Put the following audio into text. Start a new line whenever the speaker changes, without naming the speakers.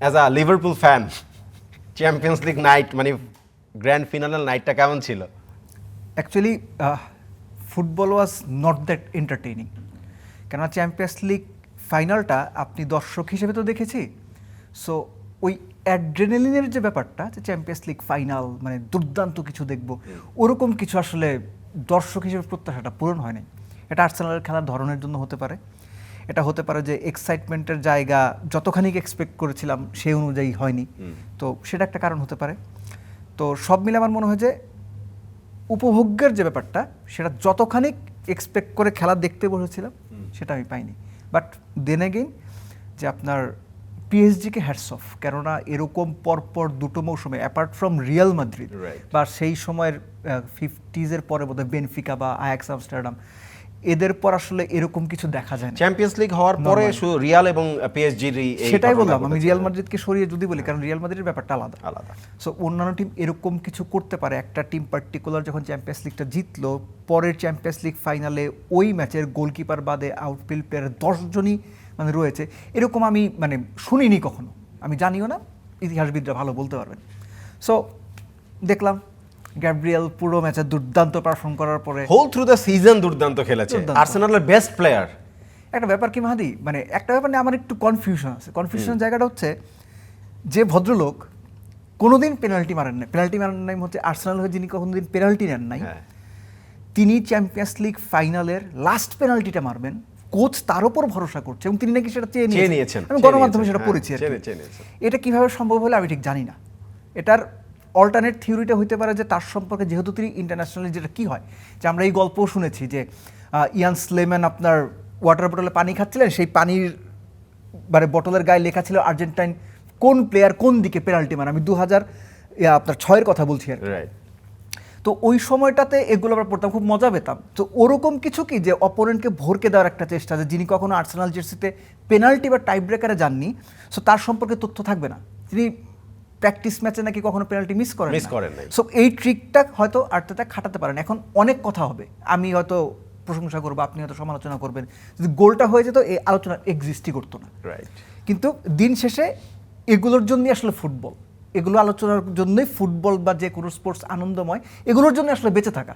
As a Liverpool fan champions league night মানে grand ফিনালের নাইটটা কেমন ছিল?
Actually football was not that entertaining, কেননা champions league ফাইনালটা আপনি দর্শক হিসেবে তো দেখেছি, সো ওই অ্যাড্রেনালিনের যে ব্যাপারটা, যে চ্যাম্পিয়ন্স লিগ ফাইনাল মানে দুর্দান্ত কিছু দেখব, ওরকম কিছু আসলে দর্শক হিসেবে প্রত্যাশাটা পূরণ হয়নি। এটা আর্সেনালের খেলার ধরনের জন্য হতে পারে, এটা হতে পারে যে এক্সাইটমেন্টের জায়গা যতখানি এক্সপেক্ট করেছিলাম সেই অনুযায়ী হয়নি, তো সেটা একটা কারণ হতে পারে। তো সব মিলে আমার মনে হয় যে উপভোগ্যের যে ব্যাপারটা, সেটা যতখানি এক্সপেক্ট করে খেলা দেখতে বসেছিলাম সেটা আমি পাইনি। বাট দেন এগেইন যে আপনার পিএসজিকে হ্যাটস অফ, কেননা এরকম পরপর দুটো মৌসুমে অ্যাপার্ট ফ্রম রিয়াল মাদ্রিদ বা সেই সময়ের 50s পরে বোধহয় বেনফিকা বা আয়াক্স আমস্টারডাম, এদের পর আসলে এরকম কিছু দেখা যায় না।
চ্যাম্পিয়ন্স লিগ হওয়ার পরে শুধু রিয়াল এবং পিএসজির
সেটাই বললাম আমি, রিয়াল মাদ্রিদকে সরিয়ে যদি বলি, কারণ রিয়াল মাদ্রিদের ব্যাপারটা আলাদা।
আলাদা।
সো অন্যান্য টিম এরকম কিছু করতে পারে, একটা টিম পার্টিকুলার যখন চ্যাম্পিয়ন্স লিগটা জিতলো, পরের চ্যাম্পিয়ন্স লিগ ফাইনালে ওই ম্যাচের গোলকিপার বাদে আউটফিল্ড প্লেয়ার 10 জনই মানে রয়েছে, এরকম আমি মানে শুনিনি কখনো, আমি জানিও না, ইতিহাসবিদরা ভালো বলতে পারবেন। সো দেখলাম গ্যাব্রিয়েল পুরো ম্যাচে দুর্দান্ত পারফর্ম করার পরে
হোল থ্রু দ্য সিজন দুর্দান্ত খেলেছে,
দুর্দান্ত।
আর্সেনালের বেস্ট প্লেয়ার।
একটা ব্যাপার কি মাহাদি, মানে একটা ব্যাপার নিয়ে আমার একটু কনফিউশন আছে। কনফিউশনের জায়গাটা হচ্ছে যে ভদ্রলোক কোনোদিন পেনাল্টি মারেন নাই, পেনাল্টি মারেন নাই হচ্ছে আর্সেনাল হয়ে যিনি কোনোদিন পেনাল্টি নেন নাই, তিনি চ্যাম্পিয়ন্স লিগ ফাইনালের লাস্ট পেনাল্টিটা মারবেন, কোচ তার উপর ভরসা করছে এবং তিনি নাকি সেটা চেয়ে নিয়েছেন। আমি গণমাধ্যমে সেটা পড়েছি আর কি। এটা কিভাবে সম্ভব হলো আমি ঠিক জানি না। এটার অল্টারনেট থিওরিটা হইতে পারে যে তার সম্পর্কে, যেহেতু তিনি ইন্টারন্যাশনালি, যেটা কি হয় যে আমরা এই গল্পও শুনেছি যে ইয়ান স্লেম্যান আপনার ওয়াটার বোতলে পানি খাচ্ছিলেন, সেই পানির মানে বোতলের গায়ে লেখা ছিল আর্জেন্টাইন কোন প্লেয়ার কোন দিকে পেনাল্টি মানে, আমি 2006 কথা বলছি আর কি। তো ওই সময়টাতে এগুলো আমরা পড়তাম, খুব মজা পেতাম। তো ওরকম কিছু কি যে অপোনেন্টকে ভরকে দেওয়ার একটা চেষ্টা, যে যিনি কখনো আর্সেনাল জার্সিতে পেনাল্টি বা টাই ব্রেকারে যাননি, সো তার সম্পর্কে তথ্য থাকবে না, তিনি প্র্যাকটিস ম্যাচে নাকি কখনো পেনাল্টি মিস করেন না। সো এই ট্রিকটা হয়তো আর্তেতা খাটাতে পারেন। এখন অনেক কথা হবে, আমি হয়তো প্রশংসা করবো, আপনি হয়তো সমালোচনা করবেন, যদি গোলটা হয়ে যেত এই আলোচনা এক্সিস্টই করতো না। কিন্তু দিন শেষে এগুলোর জন্যই আসলে ফুটবল, এগুলো আলোচনার জন্যই ফুটবল বা যে কোনো স্পোর্টস আনন্দময়, এগুলোর জন্য আসলে বেঁচে থাকা।